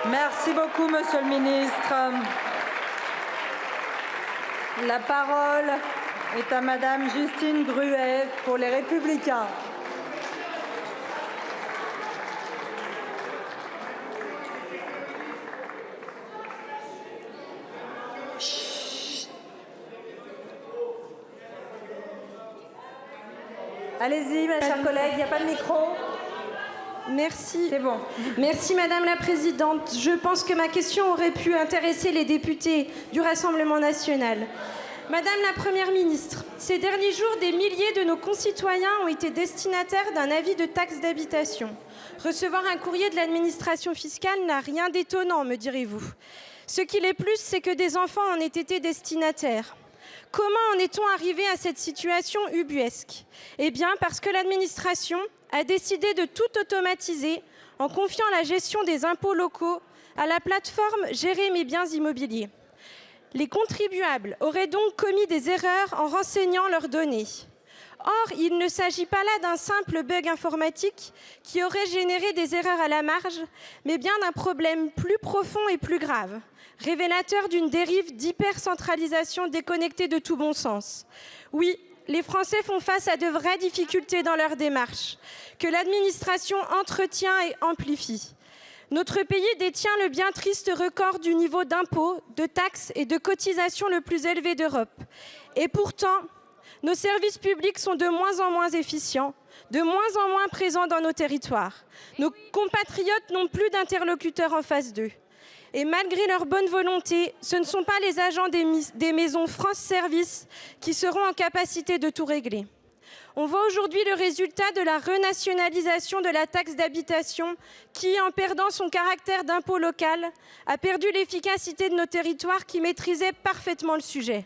Merci beaucoup, Monsieur le ministre. La parole est à Madame Justine Gruet pour les Républicains. Allez-y, mes chers collègues, il n'y a pas de micro. Merci. C'est bon. Merci Madame la Présidente. Je pense que ma question aurait pu intéresser les députés du Rassemblement national. Madame la Première ministre, ces derniers jours, des milliers de nos concitoyens ont été destinataires d'un avis de taxe d'habitation. Recevoir un courrier de l'administration fiscale n'a rien d'étonnant, me direz-vous. Ce qu'il est plus, c'est que des enfants en aient été destinataires. Comment en est-on arrivé à cette situation ubuesque? Eh bien, parce que l'administration a décidé de tout automatiser en confiant la gestion des impôts locaux à la plateforme Gérer mes biens immobiliers. Les contribuables auraient donc commis des erreurs en renseignant leurs données. Or, il ne s'agit pas là d'un simple bug informatique qui aurait généré des erreurs à la marge, mais bien d'un problème plus profond et plus grave, révélateur d'une dérive d'hypercentralisation déconnectée de tout bon sens. Oui, les Français font face à de vraies difficultés dans leur démarche, que l'administration entretient et amplifie. Notre pays détient le bien triste record du niveau d'impôts, de taxes et de cotisations le plus élevé d'Europe. Et pourtant, nos services publics sont de moins en moins efficients, de moins en moins présents dans nos territoires. Nos compatriotes n'ont plus d'interlocuteurs en face d'eux. Et malgré leur bonne volonté, ce ne sont pas les agents des maisons France Service qui seront en capacité de tout régler. On voit aujourd'hui le résultat de la renationalisation de la taxe d'habitation qui, en perdant son caractère d'impôt local, a perdu l'efficacité de nos territoires qui maîtrisaient parfaitement le sujet.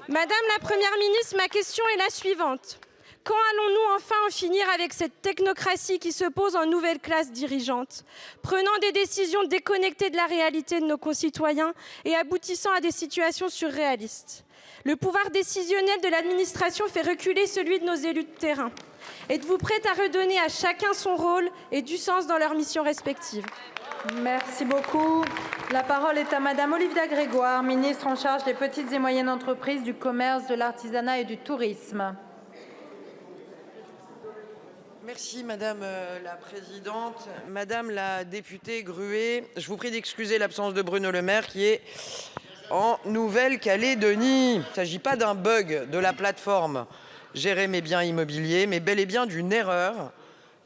Madame la Première ministre, ma question est la suivante. Quand allons-nous enfin en finir avec cette technocratie qui se pose en nouvelle classe dirigeante, prenant des décisions déconnectées de la réalité de nos concitoyens et aboutissant à des situations surréalistes? Le pouvoir décisionnel de l'administration fait reculer celui de nos élus de terrain. Êtes-vous prête à redonner à chacun son rôle et du sens dans leurs missions respectives? Merci beaucoup. La parole est à Madame Olivia Grégoire, ministre en charge des petites et moyennes entreprises, du commerce, de l'artisanat et du tourisme. Merci Madame la Présidente. Madame la députée Gruet, je vous prie d'excuser l'absence de Bruno Le Maire qui est en Nouvelle-Calédonie. Il ne s'agit pas d'un bug de la plateforme Gérer mes biens immobiliers, mais bel et bien d'une erreur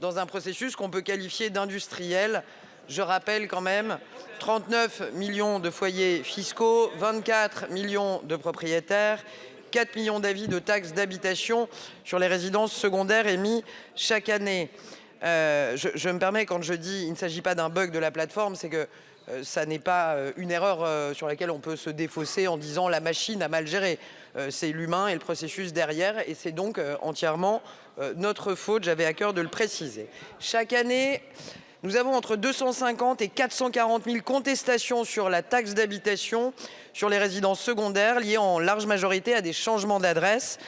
dans un processus qu'on peut qualifier d'industriel. Je rappelle quand même 39 millions de foyers fiscaux, 24 millions de propriétaires, 4 millions d'avis de taxes d'habitation sur les résidences secondaires émis chaque année. Je me permets, quand je dis il ne s'agit pas d'un bug de la plateforme, c'est que ça n'est pas une erreur sur laquelle on peut se défausser en disant la machine a mal géré. C'est l'humain et le processus derrière, et c'est donc entièrement notre faute. J'avais à cœur de le préciser. Chaque année, nous avons entre 250 et 440 000 contestations sur la taxe d'habitation sur les résidences secondaires liées en large majorité à des changements d'adresse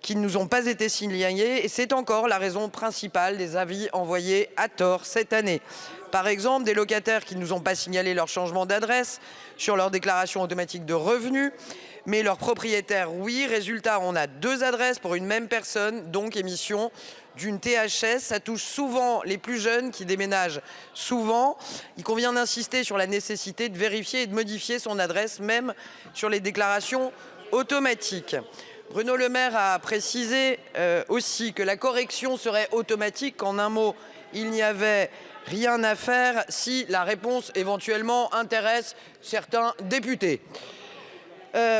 qui ne nous ont pas été signalés. Et c'est encore la raison principale des avis envoyés à tort cette année. Par exemple, des locataires qui ne nous ont pas signalé leur changement d'adresse sur leur déclaration automatique de revenus, mais leurs propriétaires, oui. Résultat, on a 2 adresses pour une même personne, donc émission d'une THS. Ça touche souvent les plus jeunes qui déménagent souvent. Il convient d'insister sur la nécessité de vérifier et de modifier son adresse, même sur les déclarations automatiques. Bruno Le Maire a précisé aussi que la correction serait automatique, qu'en un mot, il n'y avait rien à faire si la réponse éventuellement intéresse certains députés.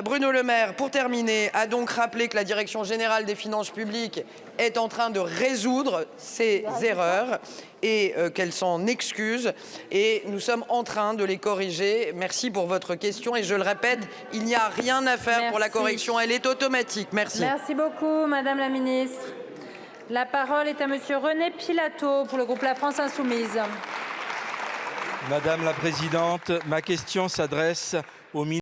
Bruno Le Maire, pour terminer, a donc rappelé que la Direction générale des finances publiques est en train de résoudre ces erreurs et qu'elle s'en excuse. Et nous sommes en train de les corriger. Merci pour votre question. Et je le répète, il n'y a rien à faire pour la correction. Elle est automatique. Merci. Merci beaucoup, Madame la Ministre. La parole est à Monsieur René Pilato pour le groupe La France Insoumise. Madame la Présidente, ma question s'adresse au ministre.